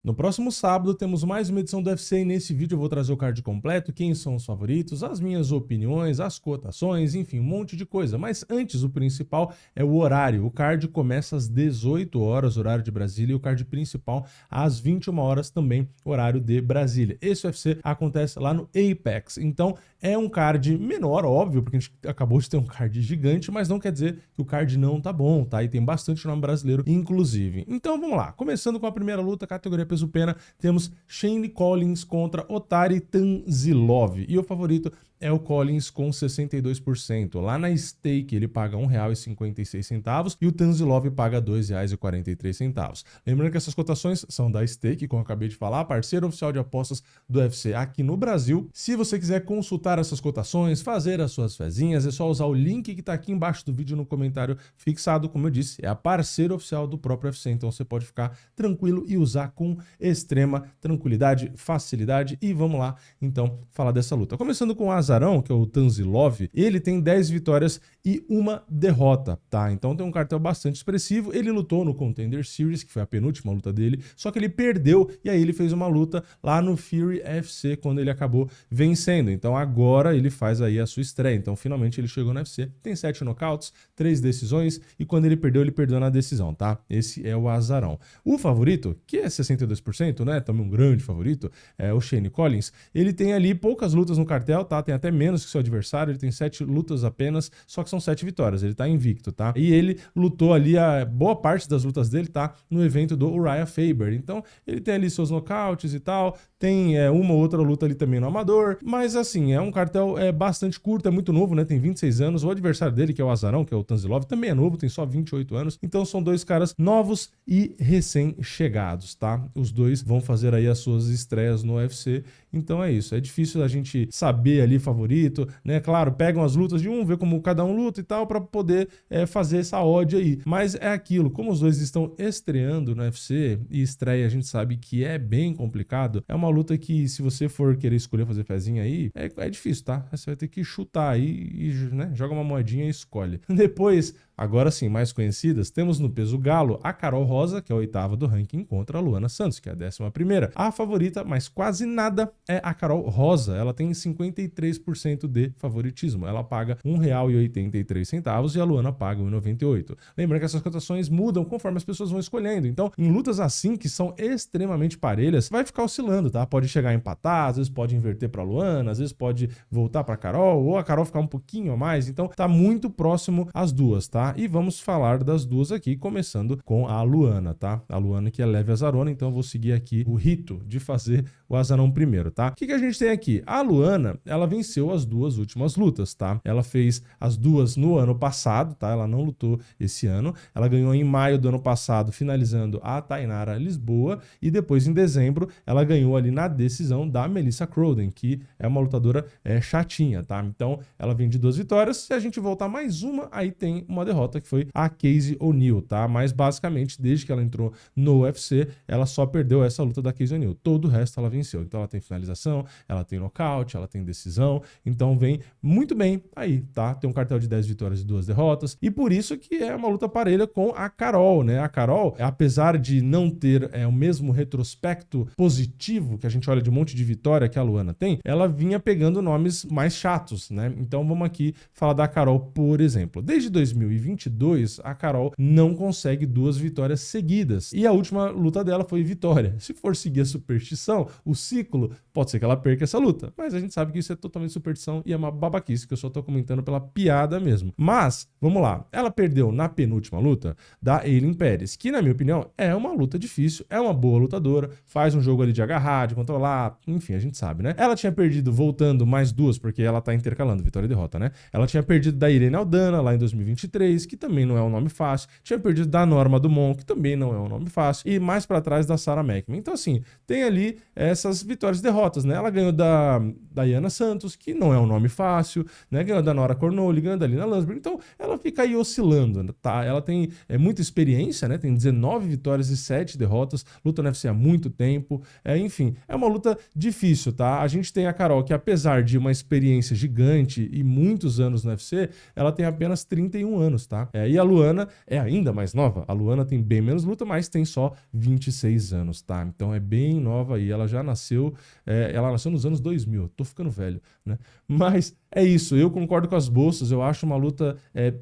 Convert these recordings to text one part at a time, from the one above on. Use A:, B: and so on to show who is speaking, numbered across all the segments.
A: No próximo sábado temos mais uma edição do UFC e nesse vídeo eu vou trazer o card completo, quem são os favoritos, as minhas opiniões, as cotações, enfim, um monte de coisa. Mas antes, o principal é o horário. O card começa às 18 horas, horário de Brasília, e o card principal às 21 horas também, horário de Brasília. Esse UFC acontece lá no Apex, então é um card menor, óbvio, porque a gente acabou de ter um card gigante, mas não quer dizer que o card não tá bom, tá? E tem bastante nome brasileiro, inclusive. Então vamos lá, começando com a primeira luta, categoria peso pena, temos Shane Collins contra Otari Tanzilov. E o favorito é o Collins com 62%. Lá na stake ele paga R$ 1,56 e o Tanzilov paga R$ 2,43. Lembrando que essas cotações são da stake, como eu acabei de falar, parceiro oficial de apostas do UFC aqui no Brasil. Se você quiser consultar essas cotações, fazer as suas fezinhas, é só usar o link que está aqui embaixo do vídeo no comentário fixado. Como eu disse, é a parceira oficial do próprio UFC, então você pode ficar tranquilo e usar com extrema tranquilidade, facilidade. E vamos lá, então, falar dessa luta. Começando com o Azarão, que é o Tanzilov, ele tem 10 vitórias e uma derrota, tá? Então tem um cartel bastante expressivo. Ele lutou no Contender Series, que foi a penúltima luta dele, só que ele perdeu e aí ele fez uma luta lá no Fury FC, quando ele acabou vencendo. Então agora ele faz aí a sua estreia. Então finalmente ele chegou no UFC, tem 7 nocautes, 3 decisões e quando ele perdeu na decisão, tá? Esse é o Azarão. O favorito, que é 62%, né? Também um grande favorito, é o Shane Collins. Ele tem ali poucas lutas no cartel, tá? Tem até menos que seu adversário, ele tem 7 lutas apenas, só que são 7 vitórias, ele tá invicto, tá? E ele lutou ali, a boa parte das lutas dele tá no evento do Uriah Faber, então ele tem ali seus nocautes e tal, tem uma ou outra luta ali também no amador, mas assim, é um cartel bastante curto, é muito novo, né? Tem 26 anos, o adversário dele, que é o Azarão, que é o Tanzilov, também é novo, tem só 28 anos, então são dois caras novos e recém-chegados, tá? Os dois vão fazer aí as suas estreias no UFC, então é isso, é difícil a gente saber ali favorito, né? Claro, pegam as lutas de um, vê como cada um luta e tal, para poder fazer essa odd aí. Mas é aquilo, como os dois estão estreando no UFC e estreia a gente sabe que é bem complicado, é uma luta que se você for querer escolher fazer fezinha aí, é difícil, tá? Você vai ter que chutar aí e né, joga uma moedinha e escolhe. Depois, agora sim, mais conhecidas, temos no peso galo a Carol Rosa, que é a 8ª do ranking, contra a Luana Santos, que é a 11ª. A favorita, mas quase nada, é a Carol Rosa. Ela tem 53% de favoritismo. Ela paga R$ 1,83 e a Luana paga R$ 1,98. Lembrando que essas cotações mudam conforme as pessoas vão escolhendo. Então, em lutas assim, que são extremamente parelhas, vai ficar oscilando, tá? Pode chegar a empatar, às vezes pode inverter para a Luana, às vezes pode voltar para a Carol, ou a Carol ficar um pouquinho a mais. Então, tá muito próximo as duas, tá? E vamos falar das duas aqui, começando com a Luana, tá? A Luana que é leve azarona, então eu vou seguir aqui o rito de fazer o azarão primeiro, tá? O que a gente tem aqui? A Luana, ela venceu as duas últimas lutas, tá? Ela fez as duas no ano passado, tá? Ela não lutou esse ano. Ela ganhou em maio do ano passado, finalizando a Tainara Lisboa, e depois em dezembro ela ganhou ali na decisão da Melissa Crowden, que é uma lutadora chatinha, tá? Então ela vem de 2 vitórias. Se a gente voltar mais uma, aí tem uma derrota, que foi a Casey O'Neill, tá? Mas basicamente, desde que ela entrou no UFC, ela só perdeu essa luta da Casey O'Neill. Todo o resto ela venceu. Então ela tem finalização, ela tem nocaute, ela tem decisão. Então vem muito bem aí, tá? Tem um cartel de 10 vitórias e 2 derrotas. E por isso que é uma luta parelha com a Carol, né? A Carol, apesar de não ter o mesmo retrospecto positivo que a gente olha de um monte de vitória que a Luana tem, ela vinha pegando nomes mais chatos, né? Então vamos aqui falar da Carol, por exemplo. Desde 2022, a Carol não consegue 2 vitórias seguidas. E a última luta dela foi vitória. Se for seguir a superstição, o ciclo, pode ser que ela perca essa luta. Mas a gente sabe que isso é totalmente superstição e é uma babaquice, que eu só tô comentando pela piada mesmo. Mas, vamos lá. Ela perdeu na penúltima luta da Ailin Pérez, que na minha opinião é uma luta difícil, é uma boa lutadora, faz um jogo ali de agarrar, de controlar, enfim, a gente sabe, né? Ela tinha perdido, voltando mais 2, porque ela tá intercalando vitória e derrota, né? Ela tinha perdido da Irene Aldana lá em 2023, que também não é um nome fácil. Tinha perdido da Norma Dumont, que também não é um nome fácil. E mais pra trás da Sarah McMahon. Então, assim, tem ali essas vitórias e derrotas, né? Ela ganhou da Yana Santos, Santos, que não é um nome fácil, né? Ganhou da Nora Cornoli, ganhou da Lina Lansberg, então ela fica aí oscilando, tá? Ela tem muita experiência, né? Tem 19 vitórias e 7 derrotas, luta no UFC há muito tempo, enfim, é uma luta difícil, tá? A gente tem a Carol, que apesar de uma experiência gigante e muitos anos no UFC, ela tem apenas 31 anos, tá? E a Luana é ainda mais nova, a Luana tem bem menos luta, mas tem só 26 anos, tá? Então é bem nova e ela já nasceu, ela nasceu nos anos 2000, tô ficando velho, né? Mas é isso, eu concordo com as bolsas, eu acho uma luta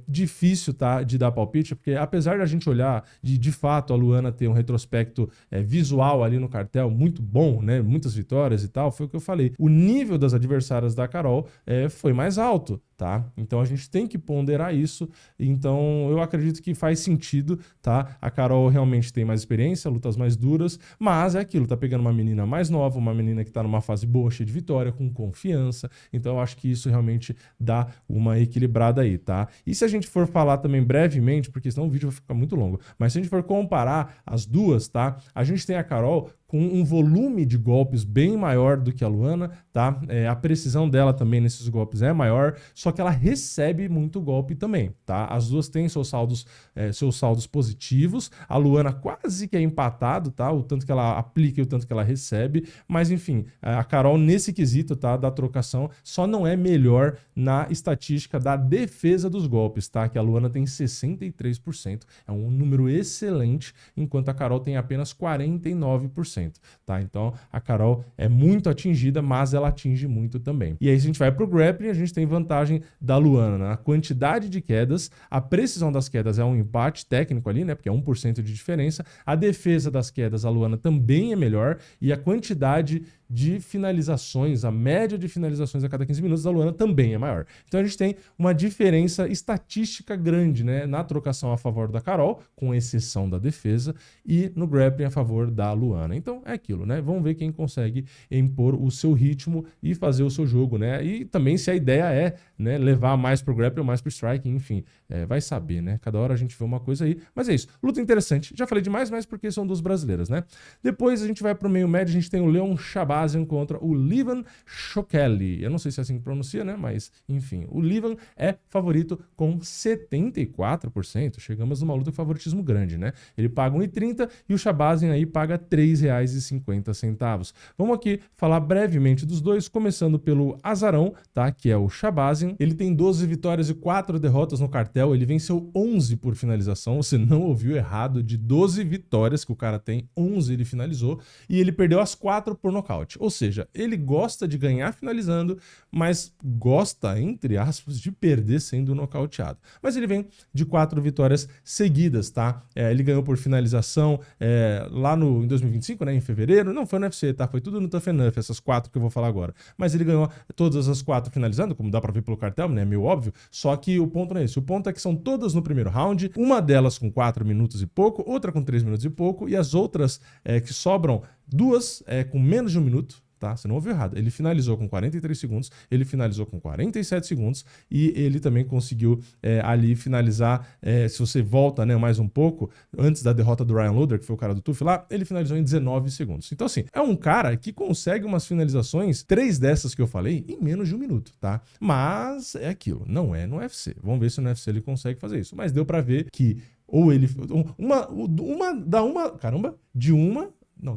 A: difícil, tá, de dar palpite, porque apesar de a gente olhar, de fato, a Luana ter um retrospecto visual ali no cartel muito bom, né, muitas vitórias e tal, foi o que eu falei. O nível das adversárias da Carol foi mais alto, tá? Então a gente tem que ponderar isso, então eu acredito que faz sentido, tá? A Carol realmente tem mais experiência, lutas mais duras, mas é aquilo, tá pegando uma menina mais nova, uma menina que tá numa fase boa, cheia de vitória, com confiança, então eu acho que isso realmente dá uma equilibrada aí, tá? E se a gente for falar também brevemente, porque senão o vídeo vai ficar muito longo, mas se a gente for comparar as duas, tá? A gente tem a Carol com um volume de golpes bem maior do que a Luana, tá? A precisão dela também nesses golpes é maior, só que ela recebe muito golpe também, tá? As duas têm seus saldos positivos, a Luana quase que é empatado, tá? O tanto que ela aplica e o tanto que ela recebe, mas enfim, a Carol nesse quesito, tá? Da trocação, só não é melhor na estatística da defesa dos golpes, tá? Que a Luana tem 63%, é um número excelente, enquanto a Carol tem apenas 49%. Tá? Então a Carol é muito atingida, mas ela atinge muito também. E aí se a gente vai pro grappling, a gente tem vantagem da Luana na quantidade de quedas, a precisão das quedas é um empate técnico ali, né? Porque é 1% de diferença. A defesa das quedas, a Luana também é melhor e a quantidade de finalizações, a média de finalizações a cada 15 minutos da Luana também é maior. Então a gente tem uma diferença estatística grande, né, na trocação a favor da Carol, com exceção da defesa, e no grappling a favor da Luana. Então é aquilo, né? Vamos ver quem consegue impor o seu ritmo e fazer o seu jogo, né? E também se a ideia é, né, levar mais pro grappling ou mais pro striking, enfim, vai saber, né? Cada hora a gente vê uma coisa aí. Mas é isso. Luta interessante. Já falei demais, mas porque são duas brasileiras, né? Depois a gente vai pro meio médio, a gente tem o Leon Shabazzian contra o Livan Shokelly. Eu não sei se é assim que pronuncia, né? Mas, enfim, o Livan é favorito com 74%. Chegamos numa luta com favoritismo grande, né? Ele paga 1,30 e o Shabazzian aí paga R$ 3,50. Vamos aqui falar brevemente dos dois, começando pelo azarão, tá? Que é o Shabazzian. Ele tem 12 vitórias e 4 derrotas no cartel. Ele venceu 11 por finalização. Você não ouviu errado. De 12 vitórias que o cara tem, 11 ele finalizou. E ele perdeu as 4 por nocaute. Ou seja, ele gosta de ganhar finalizando, mas gosta, entre aspas, de perder sendo nocauteado. Mas ele vem de 4 vitórias seguidas, tá? Ele ganhou por finalização lá em 2025, né? Em fevereiro. Não foi no UFC, tá? Foi tudo no Tough Enough, essas 4 que eu vou falar agora. Mas ele ganhou todas as 4 finalizando, como dá pra ver pelo cartel, né? Meio óbvio. Só que o ponto não é esse. O ponto é que são todas no primeiro round, uma delas com 4 minutos e pouco, outra com 3 minutos e pouco, e as outras que sobram, duas com menos de 1 minuto, tá? Você não ouviu errado. Ele finalizou com 43 segundos, ele finalizou com 47 segundos e ele também conseguiu ali finalizar, se você volta, né, mais um pouco, antes da derrota do Ryan Loder, que foi o cara do TUF lá, ele finalizou em 19 segundos. Então assim, é um cara que consegue umas finalizações, 3 dessas que eu falei, em menos de 1 minuto, tá? Mas é aquilo, não é no UFC. Vamos ver se no UFC ele consegue fazer isso. Mas deu pra ver que ou ele...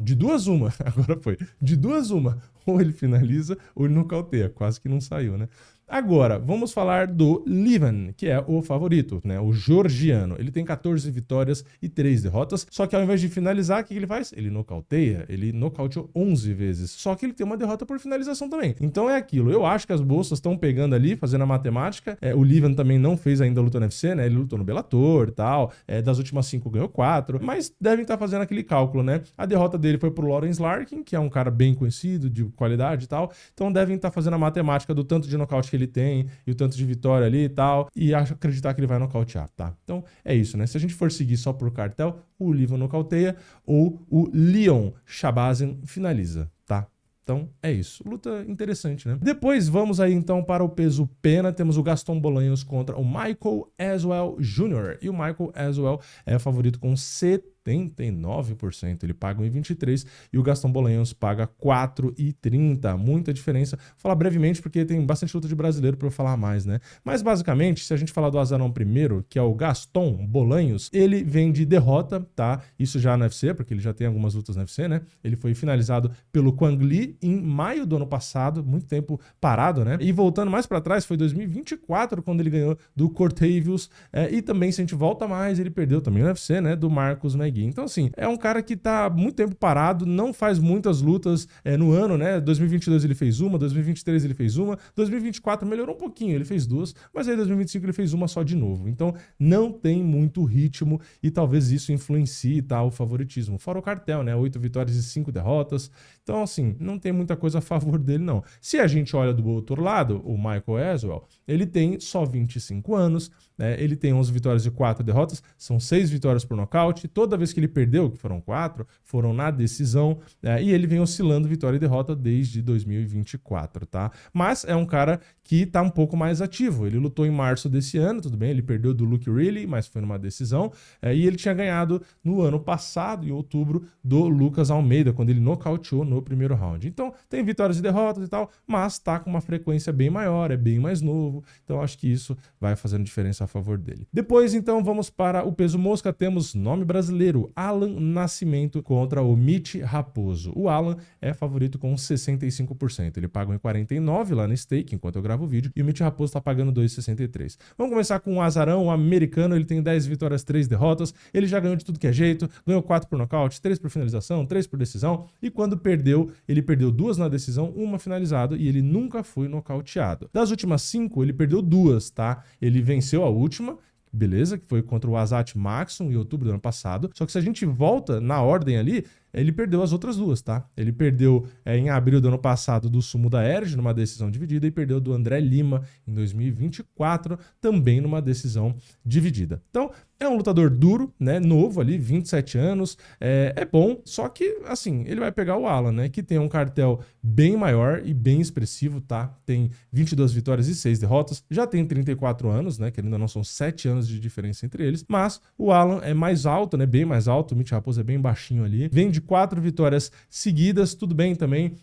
A: De duas uma, agora foi. De duas uma, ou ele finaliza ou ele nocauteia, quase que não saiu, né? Agora, vamos falar do Livan, que é o favorito, né? O georgiano. Ele tem 14 vitórias e 3 derrotas, só que ao invés de finalizar, o que ele faz? Ele nocauteia, ele nocauteou 11 vezes, só que ele tem uma derrota por finalização também. Então é aquilo, eu acho que as bolsas estão pegando ali, fazendo a matemática. O Livan também não fez ainda luta no UFC, né? Ele lutou no Bellator e tal, das últimas 5 ganhou 4, mas devem estar fazendo aquele cálculo, né? A derrota dele foi pro Lawrence Larkin, que é um cara bem conhecido, de qualidade e tal, então devem estar fazendo a matemática do tanto de nocaute que ele tem e o tanto de vitória ali e tal, e acreditar que ele vai nocautear, tá? Então é isso, né? Se a gente for seguir só por cartel, o Livan nocauteia ou o Leon Shabazzian finaliza, tá? Então é isso. Luta interessante, né? Depois vamos aí então para o peso pena. Temos o Gaston Bolanhos contra o Michael Aswell Jr. E o Michael Aswell é favorito com 70%. 79%. Ele paga 1,23 e o Gaston Bolanhos paga 4,30. Muita diferença. Vou falar brevemente porque tem bastante luta de brasileiro para eu falar mais, né? Mas basicamente, se a gente falar do azarão primeiro, que é o Gaston Bolanhos, ele vem de derrota, tá? Isso já no UFC, porque ele já tem algumas lutas no UFC, né? Ele foi finalizado pelo Quang Li em maio do ano passado, muito tempo parado, né? E voltando mais para trás, foi 2024 quando ele ganhou do Cortavius, e também, se a gente volta mais, ele perdeu também no UFC, né? Do Marcos Magui. Então, assim, é um cara que tá muito tempo parado, não faz muitas lutas no ano, né? 2022 ele fez uma, 2023 ele fez uma, 2024 melhorou um pouquinho, ele fez duas, mas aí 2025 ele fez uma só de novo. Então, não tem muito ritmo e talvez isso influencie, tá, o favoritismo. Fora o cartel, né? 8 vitórias e 5 derrotas. Então, assim, não tem muita coisa a favor dele, não. Se a gente olha do outro lado, o Michael Aswell, ele tem só 25 anos, né? Ele tem 11 vitórias e 4 derrotas, são 6 vitórias por nocaute. Toda vez que ele perdeu, que foram 4, foram na decisão, e ele vem oscilando vitória e derrota desde 2024, tá? Mas é um cara que tá um pouco mais ativo. Ele lutou em março desse ano, tudo bem, ele perdeu do Luke Riley, mas foi numa decisão, e ele tinha ganhado no ano passado, em outubro, do Lucas Almeida, quando ele nocauteou no primeiro round. Então, tem vitórias e derrotas e tal, mas tá com uma frequência bem maior, é bem mais novo, então acho que isso vai fazendo diferença a favor dele. Depois, então, vamos para o peso mosca, temos nome brasileiro, Alan Nascimento contra o Mitch Raposo. O Alan é favorito com 65%, ele paga 1,49 lá no stake, enquanto eu gravo o vídeo, e o Mitch Raposo tá pagando 2,63. Vamos começar com o azarão, o americano, ele tem 10 vitórias, 3 derrotas, ele já ganhou de tudo que é jeito, ganhou 4 por nocaute, 3 por finalização, 3 por decisão, e quando perdeu, ele perdeu 2 na decisão, uma finalizada, e ele nunca foi nocauteado. Das últimas 5, ele perdeu 2, tá? Ele venceu a última, beleza, que foi contra o Azat Maxson em outubro do ano passado, só que se a gente volta na ordem ali, ele perdeu as outras 2, tá? Ele perdeu em abril do ano passado do Sumo da Erge, numa decisão dividida, e perdeu do André Lima em 2024, também numa decisão dividida. Então, é um lutador duro, né? Novo ali, 27 anos, é bom, só que, assim, ele vai pegar o Alan, né? Que tem um cartel bem maior e bem expressivo, tá? Tem 22 vitórias e 6 derrotas, já tem 34 anos, né? Que ainda não são 7 anos de diferença entre eles, mas o Alan é mais alto, né? Bem mais alto, o Mitch Raposo é bem baixinho ali, vem de 4 vitórias seguidas, tudo bem também,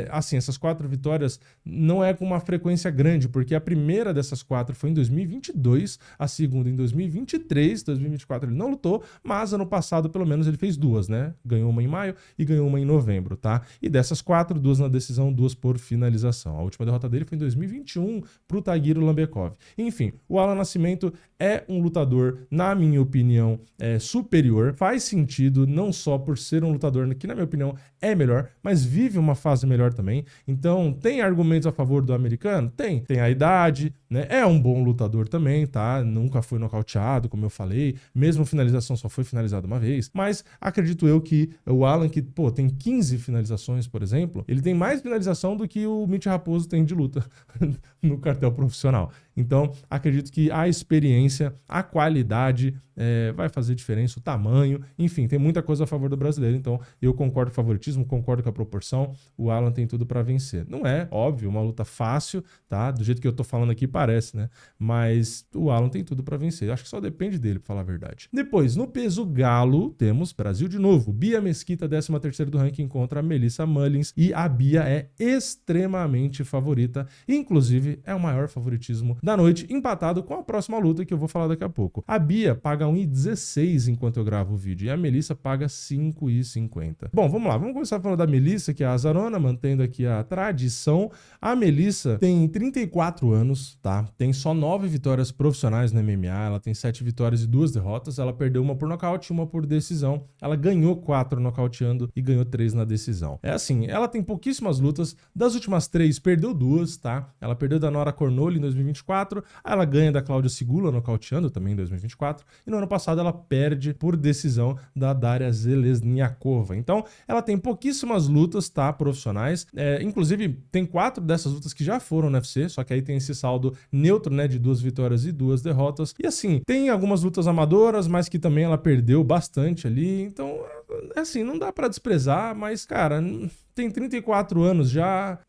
A: assim, essas 4 vitórias não é com uma frequência grande, porque a primeira dessas 4 foi em 2022, a segunda em 2023, 2024 ele não lutou, mas ano passado pelo menos ele fez 2, né? Ganhou uma em maio e ganhou uma em novembro, tá? E dessas 4, 2 na decisão, 2 por finalização. A última derrota dele foi em 2021 pro Tagiro Lambekov. Enfim, o Alan Nascimento é um lutador, na minha opinião, superior, faz sentido, não só por ser um lutador que, na minha opinião, é melhor, mas vive uma fase melhor também. Então, tem argumentos a favor do americano? Tem. Tem a idade, né? É um bom lutador também, tá? Nunca foi nocauteado, como eu falei. Mesmo finalização só foi finalizado uma vez. Mas acredito eu que o Alan, que, pô, tem 15 finalizações, por exemplo, ele tem mais finalização do que o Mitch Raposo tem de luta no cartel profissional. Então, acredito que a experiência, a qualidade vai fazer diferença, o tamanho, enfim, tem muita coisa a favor do brasileiro. Então, eu concordo com o favoritismo, concordo com a proporção, o Alan tem tudo para vencer. Não é, óbvio, uma luta fácil, tá? Do jeito que eu tô falando aqui parece, né? Mas o Alan tem tudo para vencer. Acho que só depende dele, pra falar a verdade. Depois, no peso galo, temos Brasil de novo. Bia Mesquita, 13ª do ranking contra a Melissa Mullins, e a Bia é extremamente favorita, inclusive é o maior favoritismo da noite, empatado com a próxima luta que eu vou falar daqui a pouco. A Bia paga 1,16 enquanto eu gravo o vídeo e a Melissa paga 5,50. Bom, vamos lá, vamos começar falando da Melissa, que é a azarona, mantendo aqui a tradição. A Melissa tem 34 anos, tá? Tem só 9 vitórias profissionais no MMA, ela tem 7 vitórias e 2 derrotas, ela perdeu uma por nocaute e uma por decisão. Ela ganhou 4 nocauteando e ganhou 3 na decisão. É assim, ela tem pouquíssimas lutas, das últimas 3 perdeu 2, tá? Ela perdeu da Nora Cornoli em 2024, ela ganha da Cláudia Segula nocauteando também em 2024, e no ano passado ela perde por decisão da Daria Zelezniakova. Então, ela tem pouquíssimas lutas, tá, profissionais, inclusive tem 4 dessas lutas que já foram no UFC, só que aí tem esse saldo neutro, né, de 2 vitórias e 2 derrotas, e assim, tem algumas lutas amadoras, mas que também ela perdeu bastante ali, então, assim, não dá pra desprezar, mas, cara, tem 34 anos já,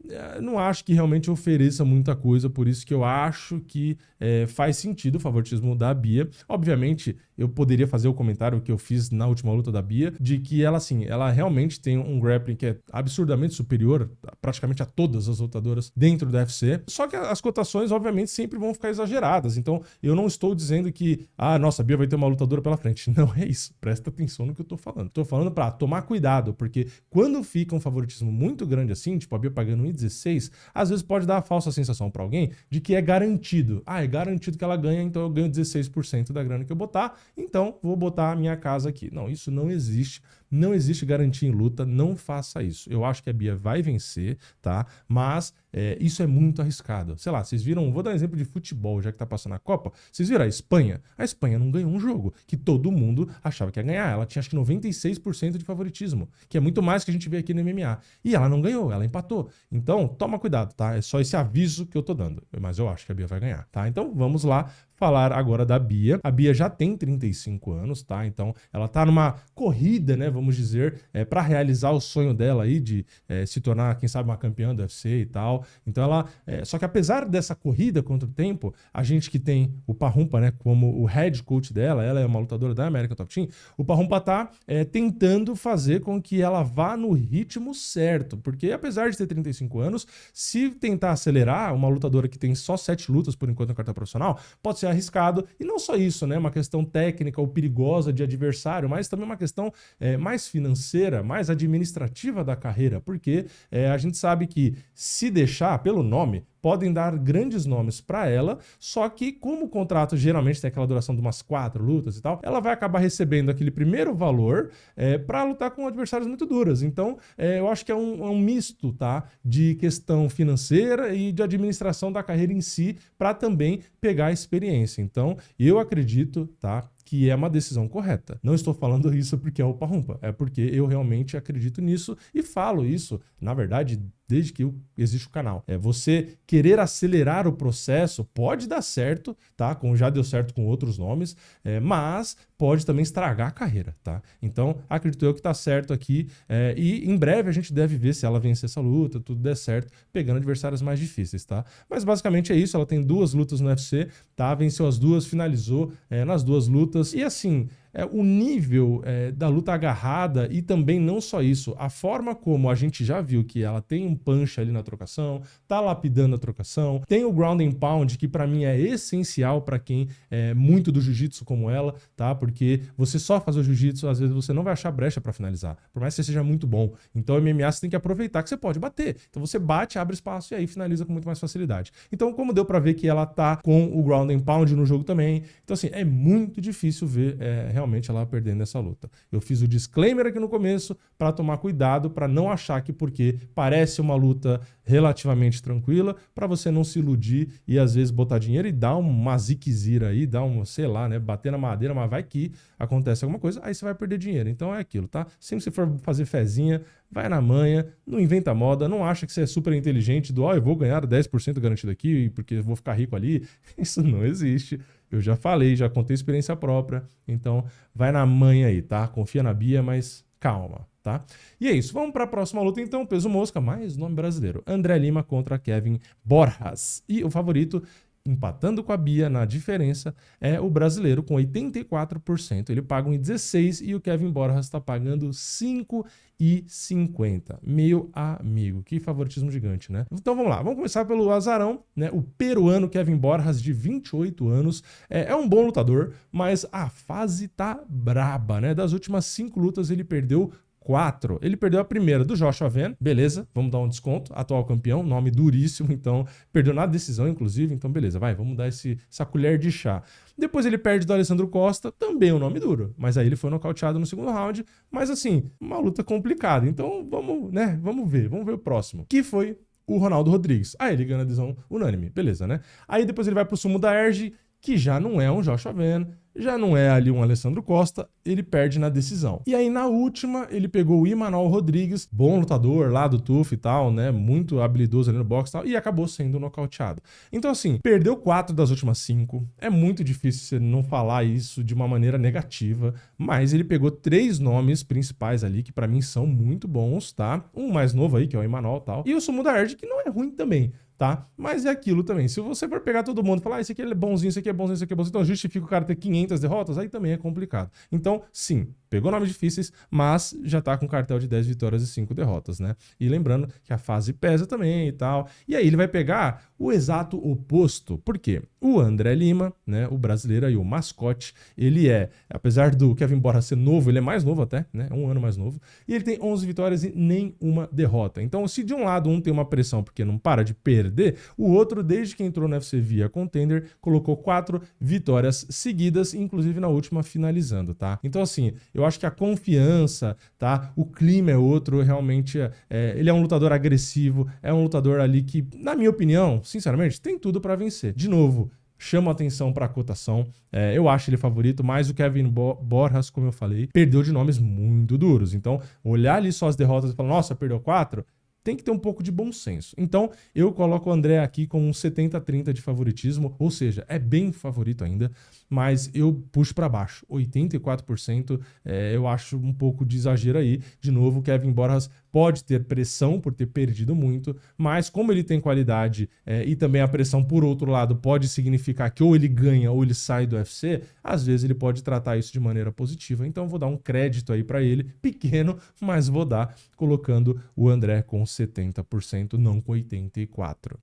A: não acho que realmente ofereça muita coisa, por isso que eu acho que faz sentido o favoritismo da Bia. Obviamente, eu poderia fazer o comentário que eu fiz na última luta da Bia, de que ela, assim, ela realmente tem um grappling que é absurdamente superior praticamente a todas as lutadoras dentro do UFC, só que as cotações, obviamente, sempre vão ficar exageradas. Então, eu não estou dizendo que, nossa, a Bia vai ter uma lutadora pela frente. Não é isso. Presta atenção no que eu tô falando. Tô falando pra tomar cuidado, porque quando fica um favoritismo muito grande assim, tipo a Bia pagando 1,16, às vezes pode dar a falsa sensação pra alguém de que é garantido. É garantido que ela ganha, então eu ganho 16% da grana que eu botar, então vou botar a minha casa aqui. Não, isso não existe. Não existe garantia em luta, não faça isso. Eu acho que a Bia vai vencer, tá? Mas isso é muito arriscado. Sei lá, vocês viram, vou dar um exemplo de futebol, já que tá passando a Copa. Vocês viram a Espanha? A Espanha não ganhou um jogo que todo mundo achava que ia ganhar. Ela tinha acho que 96% de favoritismo, que é muito mais que a gente vê aqui no MMA. E ela não ganhou, ela empatou. Então, toma cuidado, tá? É só esse aviso que eu tô dando. Mas eu acho que a Bia vai ganhar, tá? Então, vamos lá falar agora da Bia. A Bia já tem 35 anos, tá? Então, ela tá numa corrida, né, vamos dizer, para realizar o sonho dela aí de se tornar, quem sabe, uma campeã do UFC e tal. Então, ela... só que apesar dessa corrida contra o tempo, a gente que tem o Parrumpa, né, como o head coach dela, ela é uma lutadora da American Top Team, o Parrumpa tá tentando fazer com que ela vá no ritmo certo, porque apesar de ter 35 anos, se tentar acelerar, uma lutadora que tem só 7 lutas por enquanto na carta profissional, pode ser arriscado, e não só isso, né? Uma questão técnica ou perigosa de adversário, mas também uma questão mais financeira, mais administrativa da carreira, porque a gente sabe que se deixar, pelo nome, podem dar grandes nomes para ela, só que como o contrato geralmente tem aquela duração de umas 4 lutas e tal, ela vai acabar recebendo aquele primeiro valor para lutar com adversários muito duros. Então, eu acho que é um misto, tá, de questão financeira e de administração da carreira em si, para também pegar a experiência. Então, eu acredito, tá, que é uma decisão correta. Não estou falando isso porque é o Parrumpa, é porque eu realmente acredito nisso e falo isso, na verdade, desde que existe o canal. Você querer acelerar o processo pode dar certo, tá? Como já deu certo com outros nomes, mas pode também estragar a carreira, tá? Então, acredito eu que tá certo aqui e em breve a gente deve ver se ela vencer essa luta, tudo der certo, pegando adversários mais difíceis, tá? Mas basicamente é isso, ela tem 2 lutas no UFC, tá? Venceu as 2, finalizou nas 2 lutas e assim... o nível da luta agarrada e também não só isso, a forma como a gente já viu que ela tem um punch ali na trocação, tá lapidando a trocação, tem o ground and pound que pra mim é essencial pra quem é muito do jiu-jitsu como ela, tá? Porque você só fazer o jiu-jitsu, às vezes você não vai achar brecha pra finalizar, por mais que você seja muito bom. Então o MMA você tem que aproveitar que você pode bater. Então você bate, abre espaço e aí finaliza com muito mais facilidade. Então como deu pra ver que ela tá com o ground and pound no jogo também, então assim, é muito difícil ver realmente ela perdendo essa luta. Eu fiz o disclaimer aqui no começo para tomar cuidado, para não achar que porque parece uma luta relativamente tranquila, para você não se iludir e às vezes botar dinheiro e dar uma ziquezira aí, dar sei lá, né, bater na madeira, mas vai que acontece alguma coisa, aí você vai perder dinheiro. Então é aquilo, tá? Sempre que você for fazer fezinha, vai na manha, não inventa moda, não acha que você é super inteligente eu vou ganhar 10% garantido aqui porque eu vou ficar rico ali. Isso não existe. Eu já falei, já contei experiência própria, então vai na manha aí, tá? Confia na Bia, mas calma, tá? E é isso, vamos para a próxima luta então, peso mosca, mais nome brasileiro. André Lima contra Kevin Borjas. E o favorito, empatando com a Bia na diferença, é o brasileiro com 84%. Ele paga 1,16 e o Kevin Borjas está pagando 5,50. Meu amigo, que favoritismo gigante, né? Então vamos lá, vamos começar pelo azarão, né? O peruano Kevin Borjas, de 28 anos, é um bom lutador, mas a fase tá braba, né? Das últimas 5 lutas ele perdeu 4. Ele perdeu a primeira do Joshua Van, beleza, vamos dar um desconto, atual campeão, nome duríssimo, então perdeu na decisão, inclusive, então beleza, vamos dar essa colher de chá. Depois ele perde do Alessandro Costa, também um nome duro, mas aí ele foi nocauteado no segundo round, mas assim, uma luta complicada, então vamos ver o próximo, que foi o Ronaldo Rodrigues. Ele ganha a decisão unânime, beleza, né? Aí depois ele vai pro sumo da Erge, que já não é um Joshua Van, já não é ali um Alessandro Costa, ele perde na decisão. E aí na última ele pegou o Imanol Rodrigues, bom lutador lá do TUF e tal, né, muito habilidoso ali no boxe e tal, e acabou sendo nocauteado. Então assim, perdeu 4 das últimas 5, é muito difícil você não falar isso de uma maneira negativa, mas ele pegou 3 nomes principais ali que pra mim são muito bons, tá? Um mais novo aí, que é o Imanol e tal, e o Sumo da Erd, que não é ruim também. Tá? Mas é aquilo também. Se você for pegar todo mundo e falar, esse aqui é bonzinho, esse aqui é bonzinho, esse aqui é bonzinho, então justifica o cara ter 500 derrotas, aí também é complicado. Então, sim, pegou nomes difíceis, mas já tá com cartel de 10 vitórias e 5 derrotas, né? E lembrando que a fase pesa também e tal. E aí ele vai pegar o exato oposto. Por quê? O André Lima, né, o brasileiro aí, o mascote, ele apesar do Kevin Borja ser novo, ele é mais novo até, né? 1 ano mais novo. E ele tem 11 vitórias e nenhuma derrota. Então, se de um lado um tem uma pressão porque não para de perder, o outro, desde que entrou no UFC via Contender, colocou 4 vitórias seguidas, inclusive na última finalizando, tá? Então, assim, eu acho que a confiança, tá? O clima é outro, realmente, ele é um lutador agressivo, é um lutador ali que, na minha opinião, sinceramente, tem tudo pra vencer. De novo, chama atenção para a cotação. Eu acho ele favorito, mas o Kevin Borjas, como eu falei, perdeu de nomes muito duros. Então, olhar ali só as derrotas e falar, nossa, perdeu 4, tem que ter um pouco de bom senso. Então, eu coloco o André aqui com um 70-30 de favoritismo, ou seja, é bem favorito ainda, mas eu puxo para baixo. 84%, eu acho um pouco de exagero aí. De novo, o Kevin Borjas pode ter pressão por ter perdido muito, mas como ele tem qualidade e também a pressão, por outro lado, pode significar que ou ele ganha ou ele sai do UFC, às vezes ele pode tratar isso de maneira positiva. Então, vou dar um crédito aí para ele, pequeno, mas vou dar, colocando o André com 70%, não com 84%.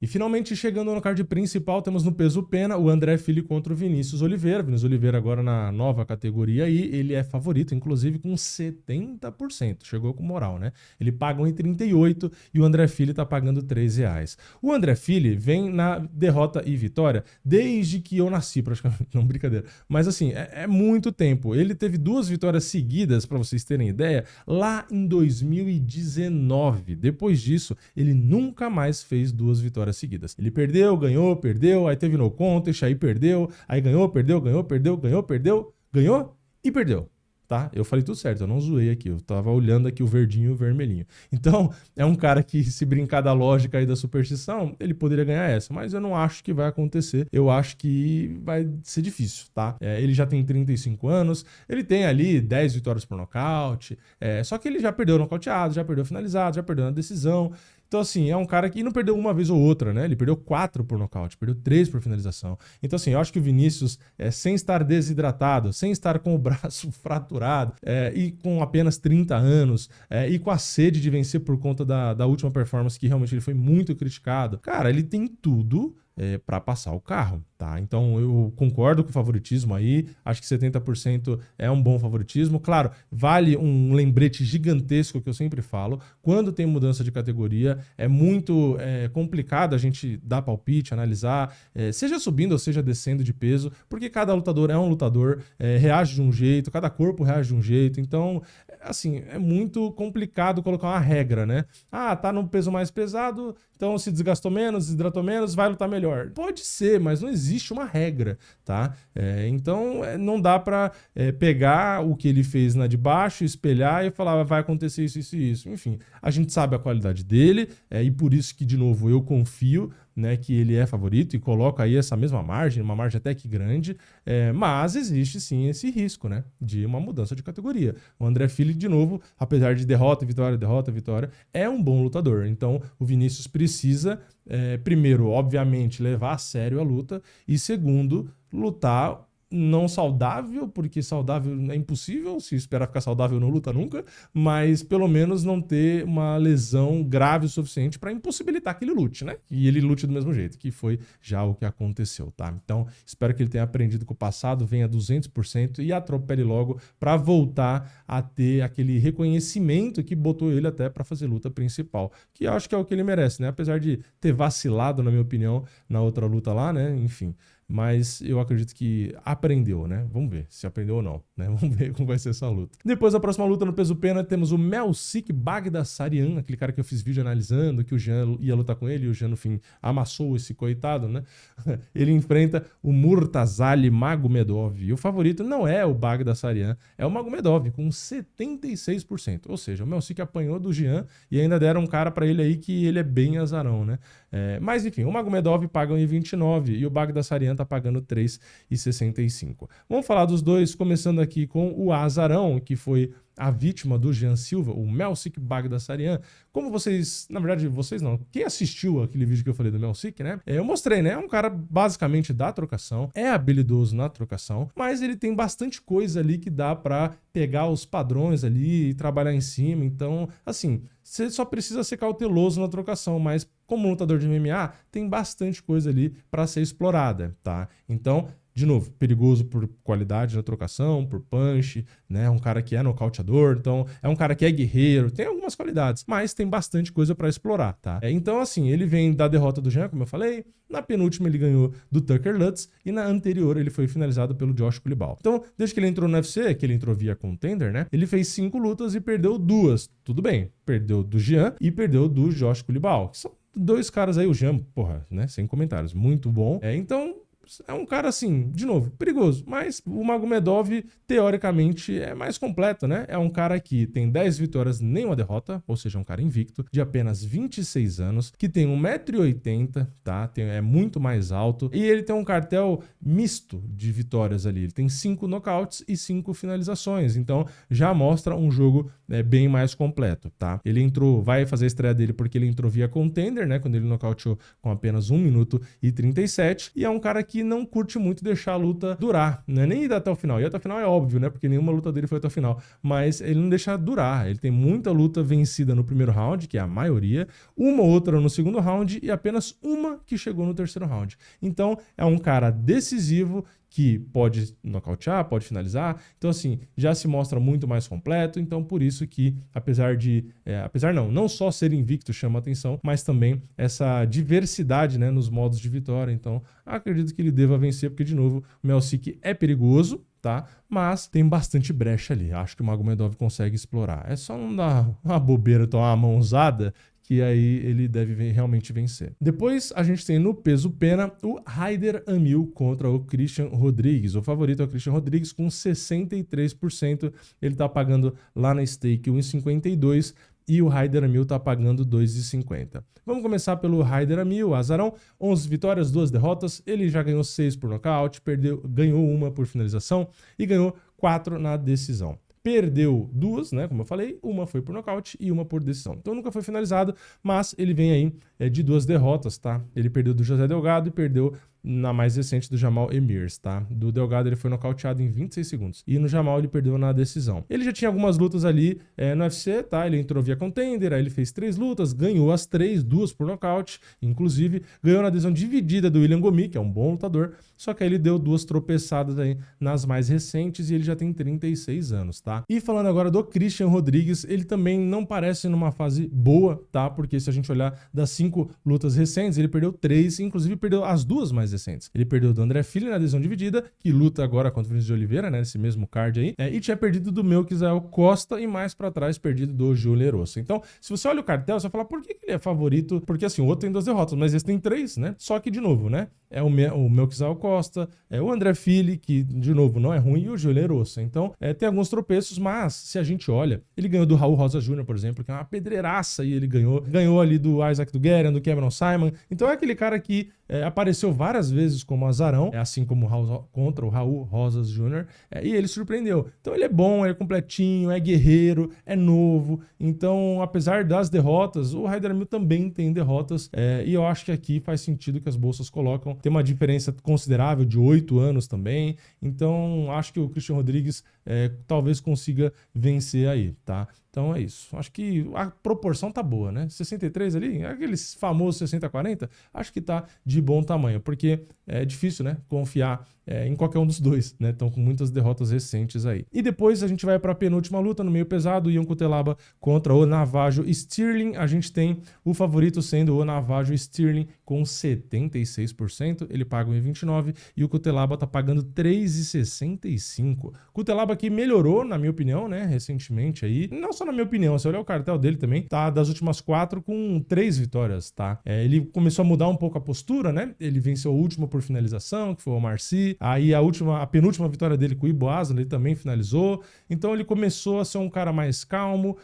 A: E finalmente, chegando no card principal, temos no peso pena o André Fili contra o Vinícius Oliveira. Vinícius Oliveira agora na nova categoria aí, ele é favorito, inclusive com 70%. Chegou com moral, né? Ele paga 1,38 e o André Fili tá pagando R$3. O André Fili vem na derrota e vitória desde que eu nasci, praticamente. Não, brincadeira. Mas assim, é muito tempo. Ele teve 2 vitórias seguidas, para vocês terem ideia, lá em 2019. Depois disso, ele nunca mais fez 2 vitórias seguidas. Ele perdeu, ganhou, perdeu, aí teve no contest, aí perdeu, aí ganhou, perdeu, ganhou, perdeu, ganhou, perdeu, ganhou e perdeu. Tá? Eu falei tudo certo, eu não zoei aqui, eu tava olhando aqui o verdinho e o vermelhinho. Então, é um cara que, se brincar da lógica aí da superstição, ele poderia ganhar essa, mas eu não acho que vai acontecer, eu acho que vai ser difícil, tá? Ele já tem 35 anos, ele tem ali 10 vitórias por nocaute, só que ele já perdeu nocauteado, já perdeu finalizado, já perdeu na decisão. Então, assim, é um cara que não perdeu uma vez ou outra, né? Ele perdeu 4 por nocaute, perdeu 3 por finalização. Então, assim, eu acho que o Vinícius, sem estar desidratado, sem estar com o braço fraturado, e com apenas 30 anos, e com a sede de vencer por conta da última performance, que realmente ele foi muito criticado, cara, ele tem tudo para passar o carro, tá? Então eu concordo com o favoritismo aí, acho que 70% é um bom favoritismo. Claro, vale um lembrete gigantesco que eu sempre falo, quando tem mudança de categoria, é muito complicado a gente dar palpite, analisar, seja subindo ou seja descendo de peso, porque cada lutador é um lutador, reage de um jeito, cada corpo reage de um jeito, então, assim, é muito complicado colocar uma regra, né? Ah, tá no peso mais pesado, então se desgastou menos, desidratou menos, vai lutar melhor. Pode ser, mas não existe uma regra, tá? Então não dá pra pegar o que ele fez na de baixo, espelhar e falar vai acontecer isso, isso e isso. Enfim, a gente sabe a qualidade dele e por isso que, de novo, eu confio, né, que ele é favorito e coloca aí essa mesma margem, uma margem até que grande, mas existe sim esse risco, né, de uma mudança de categoria. O André Fili, de novo, apesar de derrota, vitória, é um bom lutador. Então o Vinícius precisa, primeiro, obviamente, levar a sério a luta e, segundo, lutar não saudável, porque saudável é impossível, se esperar ficar saudável não luta nunca, mas pelo menos não ter uma lesão grave o suficiente para impossibilitar que ele lute, né? E ele lute do mesmo jeito, que foi já o que aconteceu, tá? Então, espero que ele tenha aprendido com o passado, venha 200% e atropele logo para voltar a ter aquele reconhecimento que botou ele até para fazer luta principal, que eu acho que é o que ele merece, né? Apesar de ter vacilado, na minha opinião, na outra luta lá, né? Enfim, mas eu acredito que aprendeu, né? Vamos ver se aprendeu ou não, né? Vamos ver como vai ser essa luta. Depois da próxima luta no peso pena, temos o Melsik Baghdasaryan, aquele cara que eu fiz vídeo analisando, que o Jean ia lutar com ele, e o Jean no fim amassou esse coitado, né? Ele enfrenta o Murtazali Magomedov, e o favorito não é o Baghdasaryan, é o Magomedov, com 76%, ou seja, o Melsik apanhou do Jean e ainda deram um cara pra ele aí que ele é bem azarão, né? Mas enfim, o Magomedov paga 1,29 e o Baghdasaryan tá pagando 3,65. Vamos falar dos dois, começando aqui com o azarão, que foi a vítima do Jean Silva, o Melsik Baghdasaryan. Como vocês, na verdade, vocês não, quem assistiu aquele vídeo que eu falei do Melsik, né? Eu mostrei, né? É um cara basicamente da trocação, é habilidoso na trocação, mas ele tem bastante coisa ali que dá pra pegar os padrões ali e trabalhar em cima. Então, assim, você só precisa ser cauteloso na trocação, mas como lutador de MMA, tem bastante coisa ali pra ser explorada, tá? Então, de novo, perigoso por qualidade na trocação, por punch, né? Um cara que é nocauteador, então é um cara que é guerreiro, tem algumas qualidades, mas tem bastante coisa pra explorar, tá? Então, assim, ele vem da derrota do Jean, como eu falei, na penúltima ele ganhou do Tucker Lutz e na anterior ele foi finalizado pelo Josh Culibao. Então, desde que ele entrou no UFC, que ele entrou via Contender, né? Ele fez 5 lutas e perdeu 2. Tudo bem, perdeu do Jean e perdeu do Josh Culibao, que são 2 caras aí, o Jean, porra, né? Sem comentários, muito bom. Então, é um cara assim, de novo, perigoso, mas o Magomedov, teoricamente, é mais completo, né? É um cara que tem 10 vitórias, nenhuma derrota, ou seja, um cara invicto, de apenas 26 anos, que tem 1,80 m, tá? É muito mais alto, e ele tem um cartel misto de vitórias ali. Ele tem 5 nocautes e 5 finalizações, então já mostra um jogo bem mais completo, tá? Ele entrou, vai fazer a estreia dele porque ele entrou via Contender, né? Quando ele nocauteou com apenas 1 minuto e 37, e é um cara que não curte muito deixar a luta durar, né? Nem ir até o final. E até o final é óbvio, né? Porque nenhuma luta dele foi até o final. Mas ele não deixa durar. Ele tem muita luta vencida no primeiro round, que é a maioria, uma ou outra no segundo round e apenas uma que chegou no terceiro round. Então, é um cara decisivo que pode nocautear, pode finalizar. Então, assim, já se mostra muito mais completo. Então, por isso que, não só ser invicto chama atenção, mas também essa diversidade, né, nos modos de vitória. Então, acredito que ele deva vencer, porque, de novo, o Melsik é perigoso, tá? Mas tem bastante brecha ali. Acho que o Magomedov consegue explorar. É só não dar uma bobeira, tomar uma mãozada, que aí ele deve realmente vencer. Depois a gente tem no peso pena o Raider Amil contra o Christian Rodrigues. O favorito é o Christian Rodrigues com 63%. Ele tá pagando lá na stake 1,52 e o Raider Amil tá pagando 2,50. Vamos começar pelo Raider Amil, azarão, 11 vitórias, 2 derrotas. Ele já ganhou 6 por nocaute, ganhou 1 por finalização e ganhou 4 na decisão. Perdeu 2, né, como eu falei, uma foi por nocaute e uma por decisão. Então nunca foi finalizado, mas ele vem aí de 2 derrotas, tá? Ele perdeu do José Delgado e perdeu na mais recente do Jamal Emirs, tá? Do Delgado ele foi nocauteado em 26 segundos. E no Jamal ele perdeu na decisão. Ele já tinha algumas lutas ali no UFC, tá? Ele entrou via Contender, aí ele fez 3 lutas, ganhou as 3, 2 por nocaute, inclusive ganhou na decisão dividida do William Gomi, que é um bom lutador, só que aí ele deu 2 tropeçadas aí nas mais recentes e ele já tem 36 anos, tá? E falando agora do Christian Rodrigues, ele também não parece numa fase boa, tá? Porque se a gente olhar das 5 lutas recentes, ele perdeu 3, inclusive perdeu as 2 mais recentes. Ele perdeu do André Fili na decisão dividida, que luta agora contra o Vinícius de Oliveira, né? Nesse mesmo card aí, e tinha perdido do Melquizael Costa e mais pra trás perdido do Júlio Lerosa. Então, se você olha o cartel, você vai falar, por que ele é favorito? Porque assim, o outro tem 2 derrotas, mas esse tem 3, né? Só que, de novo, né? É o Melquizael Costa, é o André Fili, que, de novo, não é ruim, e o Júlio Lerosa. Então, tem alguns tropeços, mas se a gente olha, ele ganhou do Raul Rosa Jr., por exemplo, que é uma pedreiraça, e ele ganhou ali do Isaac Duguerian, do Cameron Simon. Então, é aquele cara que apareceu várias vezes como azarão, assim como contra o Raul Rosas Jr., e ele surpreendeu. Então ele é bom, é completinho, é guerreiro, é novo. Então, apesar das derrotas, o Raider Amil também tem derrotas, e eu acho que aqui faz sentido que as bolsas colocam. Tem uma diferença considerável de 8 anos também. Então, acho que o Christian Rodrigues talvez consiga vencer aí, tá? Então é isso. Acho que a proporção tá boa, né? 63 ali, aqueles famosos 60-40, acho que tá de bom tamanho, porque é difícil, né, confiar em qualquer um dos dois, né? Estão com muitas derrotas recentes aí. E depois a gente vai para a penúltima luta no meio pesado, Ion Cutelaba contra o Navajo Sterling. A gente tem o favorito sendo o Navajo Sterling com 76%, ele paga 1,29 e o Cutelaba tá pagando 3,65. Cutelaba que melhorou, na minha opinião, né, recentemente aí. Não só na minha opinião, se olhar o cartel dele também, tá das últimas 4 com 3 vitórias, tá? Ele começou a mudar um pouco a postura, né? Ele venceu o último por finalização, que foi o Marci. Aí a penúltima vitória dele com o Ibo Aslan, ele também finalizou. Então ele começou a ser um cara mais calmo,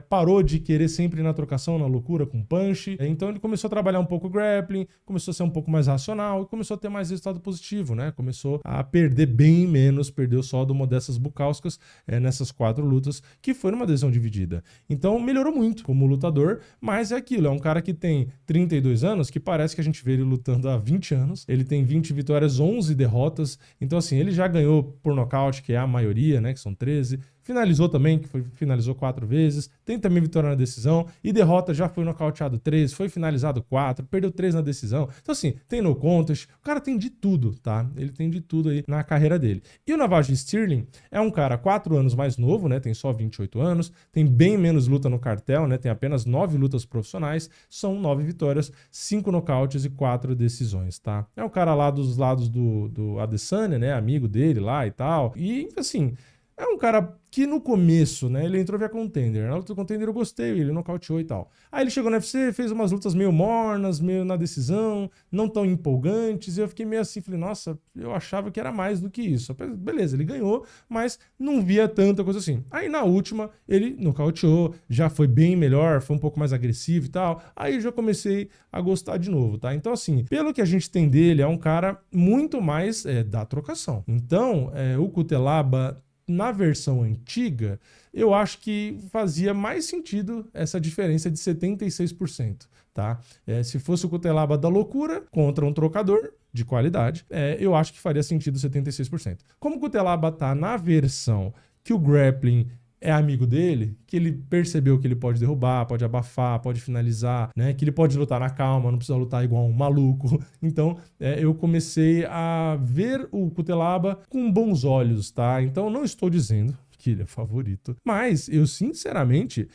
A: parou de querer sempre ir na trocação, na loucura com punch. Então ele começou a trabalhar um pouco o grappling, começou a ser um pouco mais racional e começou a ter mais resultado positivo, né? Começou a perder bem menos, perdeu só do Modestas Bukauskas nessas 4 lutas, que foi numa decisão dividida. Então melhorou muito como lutador, mas é aquilo, é um cara que tem 32 anos, que parece que a gente vê ele lutando há 20 anos. Ele tem 20 vitórias, 11 derrotas. Então, assim, ele já ganhou por nocaute, que é a maioria, né? Que são 13. Finalizou também, finalizou 4 vezes. Tem também vitória na decisão. E derrota, já foi nocauteado 3, foi finalizado 4, perdeu 3 na decisão. Então, assim, tem no contest. O cara tem de tudo, tá? Ele tem de tudo aí na carreira dele. E o Navajo Sterling é um cara 4 anos mais novo, né? Tem só 28 anos. Tem bem menos luta no cartel, né? Tem apenas 9 lutas profissionais. São 9 vitórias, 5 nocautes e 4 decisões, tá? É um cara lá dos lados do Adesanya, né? Amigo dele lá e tal. E, assim, é um cara que no começo, né, ele entrou via Contender. Na luta do Contender eu gostei, ele nocauteou e tal. Aí ele chegou no UFC, fez umas lutas meio mornas, meio na decisão, não tão empolgantes, e eu fiquei meio assim, falei, nossa, eu achava que era mais do que isso. Beleza, ele ganhou, mas não via tanta coisa assim. Aí na última, ele nocauteou, já foi bem melhor, foi um pouco mais agressivo e tal. Aí eu já comecei a gostar de novo, tá? Então, assim, pelo que a gente tem dele, é um cara muito mais da trocação. Então, o Cutelaba, na versão antiga, eu acho que fazia mais sentido essa diferença de 76%, tá? Se fosse o Cutelaba da loucura contra um trocador de qualidade, eu acho que faria sentido 76%. Como o Cutelaba tá na versão que o grappling é amigo dele, que ele percebeu que ele pode derrubar, pode abafar, pode finalizar, né? Que ele pode lutar na calma, não precisa lutar igual um maluco. Então, eu comecei a ver o Cutelaba com bons olhos, tá? Então, não estou dizendo que ele é favorito, mas eu sinceramente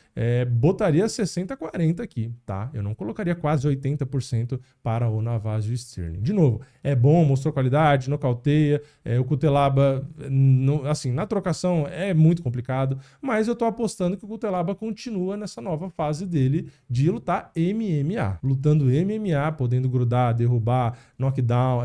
A: botaria 60-40 aqui, tá? Eu não colocaria quase 80% para o Navajo Sterling. De novo, é bom, mostrou qualidade, nocauteia, o Cutelaba, assim, na trocação é muito complicado, mas eu tô apostando que o Cutelaba continua nessa nova fase dele de lutar MMA, lutando MMA, podendo grudar, derrubar, knockdown,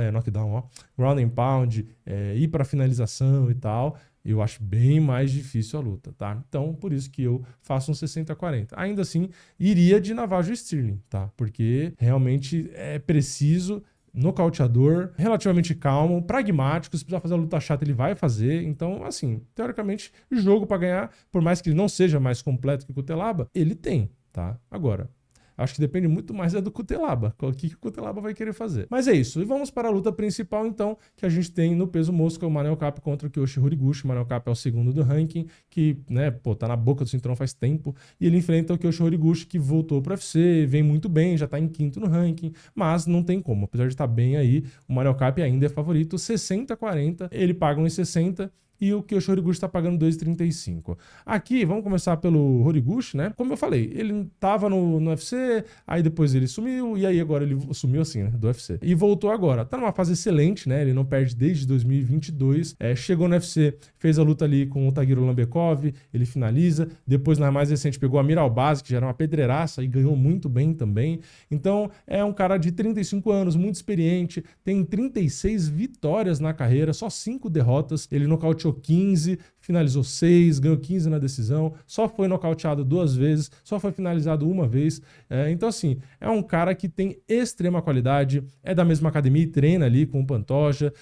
A: ground and pound, ir para finalização e tal. Eu acho bem mais difícil a luta, tá? Então, por isso que eu faço um 60-40. Ainda assim, iria de Navajo Sterling, tá? Porque realmente é preciso, nocauteador, relativamente calmo, pragmático. Se precisar fazer a luta chata, ele vai fazer. Então, assim, teoricamente, jogo para ganhar, por mais que ele não seja mais completo que o Cutelaba, ele tem, tá? Agora, acho que depende muito mais do Cutelaba, o que o Cutelaba vai querer fazer. Mas é isso, e vamos para a luta principal então, que a gente tem no peso mosca, o Manel Kape contra o Kyoshi Horiguchi. O Manel Kape é o segundo do ranking, que, né, tá na boca do cinturão faz tempo, e ele enfrenta o Kyoshi Horiguchi, que voltou pro UFC, vem muito bem, já tá em quinto no ranking, mas não tem como, apesar de estar bem aí, o Manel Kape ainda é favorito, 60-40, ele paga 1,60, e o Kyoshi Horiguchi está pagando 2,35. Aqui, vamos começar pelo Horiguchi, né? Como eu falei, ele tava no UFC, aí depois ele sumiu, e aí agora ele sumiu assim, né? Do UFC. E voltou agora. Tá numa fase excelente, né? Ele não perde desde 2022. Chegou no UFC, fez a luta ali com o Tagiro Lambekov, ele finaliza. Depois, na mais recente, pegou a Mira Albaz, que já era uma pedreiraça e ganhou muito bem também. Então, é um cara de 35 anos, muito experiente, tem 36 vitórias na carreira, só 5 derrotas. Ele nocauteou 15, finalizou 6, ganhou 15 na decisão, só foi nocauteado 2 vezes, só foi finalizado 1 vez. Então, assim, é um cara que tem extrema qualidade, é da mesma academia e treina ali com o Pantoja.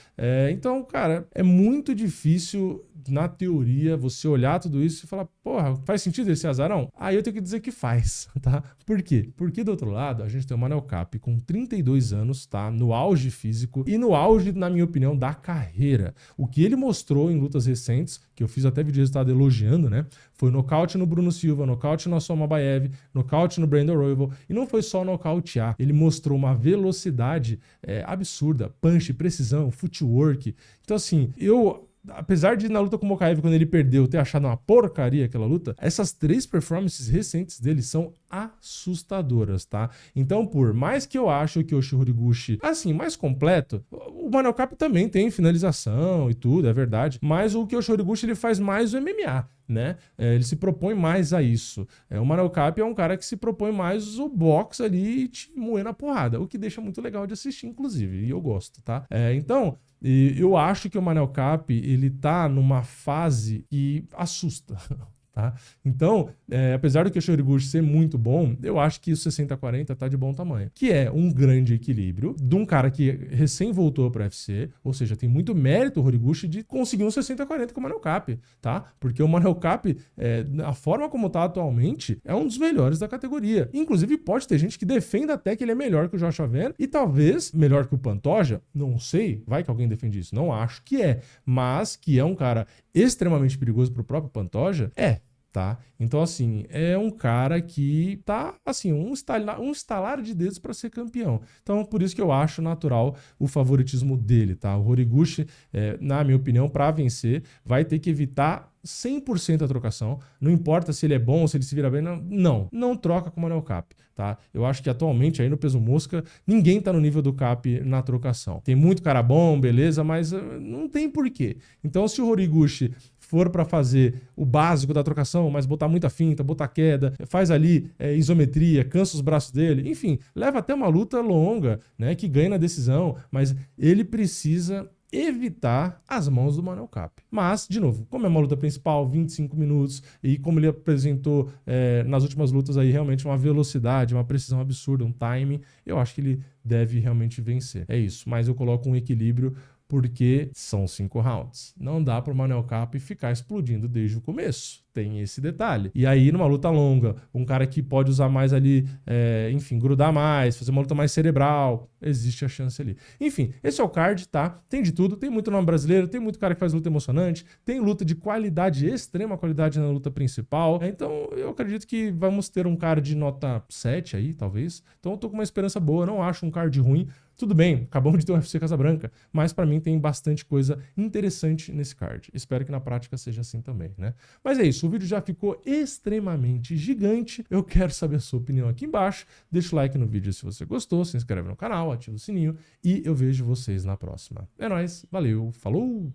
A: Então, cara, é muito difícil, na teoria, você olhar tudo isso e falar, porra, faz sentido esse azarão? Aí eu tenho que dizer que faz, tá? Por quê? Porque do outro lado, a gente tem o Manel Kape com 32 anos, tá? No auge físico e no auge, na minha opinião, da carreira. O que ele mostrou em lutas recentes, que eu fiz até vídeo de resultado elogiando, né? Foi nocaute no Bruno Silva, nocaute no Assoma Baev, nocaute no Brandon Royval, e não foi só nocautear, ele mostrou uma velocidade absurda, punch, precisão, footwork. Então assim, apesar de na luta com o Mokaev, quando ele perdeu, ter achado uma porcaria aquela luta, essas 3 performances recentes dele são assustadoras, tá? Então, por mais que eu acho que o Yoshi Horiguchi, assim, mais completo, o Manel Kape também tem finalização e tudo, é verdade, mas o Yoshi Horiguchi, ele faz mais o MMA, né? Ele se propõe mais a isso. O Manel Kape é um cara que se propõe mais o boxe ali e te moer na porrada, o que deixa muito legal de assistir, inclusive, e eu gosto, tá? Então, eu acho que o Manel Kape, ele tá numa fase que assusta. Tá? Então, apesar do que o Horiguchi ser muito bom, eu acho que o 60-40 tá de bom tamanho. Que é um grande equilíbrio de um cara que recém voltou para o UFC, ou seja, tem muito mérito o Horiguchi de conseguir um 60-40 com o Manel Kape, tá? Porque o Manel Kape, a forma como tá atualmente, é um dos melhores da categoria. Inclusive, pode ter gente que defenda até que ele é melhor que o Joshua Venn e talvez melhor que o Pantoja, não sei, vai que alguém defende isso, não acho que mas que é um cara extremamente perigoso pro próprio Pantoja, tá? Então, assim, é um cara que tá, assim, um estalar de dedos para ser campeão. Então, por isso que eu acho natural o favoritismo dele, tá? O Horiguchi, na minha opinião, para vencer, vai ter que evitar 100% a trocação. Não importa se ele é bom, se ele se vira bem, não troca com o Manel Kape, tá? Eu acho que atualmente aí no peso mosca, ninguém tá no nível do Kape na trocação. Tem muito cara bom, beleza, mas não tem porquê. Então, se o Horiguchi for para fazer o básico da trocação, mas botar muita finta, botar queda, faz ali isometria, cansa os braços dele, enfim, leva até uma luta longa, né, que ganha na decisão, mas ele precisa evitar as mãos do Manel Kape. Mas, de novo, como é uma luta principal, 25 minutos, e como ele apresentou nas últimas lutas aí realmente uma velocidade, uma precisão absurda, um timing, eu acho que ele deve realmente vencer. É isso, mas eu coloco um equilíbrio porque são 5 rounds. Não dá para o Manel Kape ficar explodindo desde o começo. Tem esse detalhe. E aí, numa luta longa, um cara que pode usar mais ali, enfim, grudar mais, fazer uma luta mais cerebral, existe a chance ali. Enfim, esse é o card, tá? Tem de tudo, tem muito nome brasileiro, tem muito cara que faz luta emocionante, tem luta de qualidade, extrema qualidade na luta principal. Então, eu acredito que vamos ter um card de nota 7 aí, talvez. Então, eu tô com uma esperança boa, não acho um card ruim. Tudo bem, acabamos de ter um UFC Casabranca, mas para mim tem bastante coisa interessante nesse card. Espero que na prática seja assim também, né? Mas é isso, o vídeo já ficou extremamente gigante. Eu quero saber a sua opinião aqui embaixo. Deixa o like no vídeo se você gostou, se inscreve no canal, ativa o sininho e eu vejo vocês na próxima. É nóis, valeu, falou!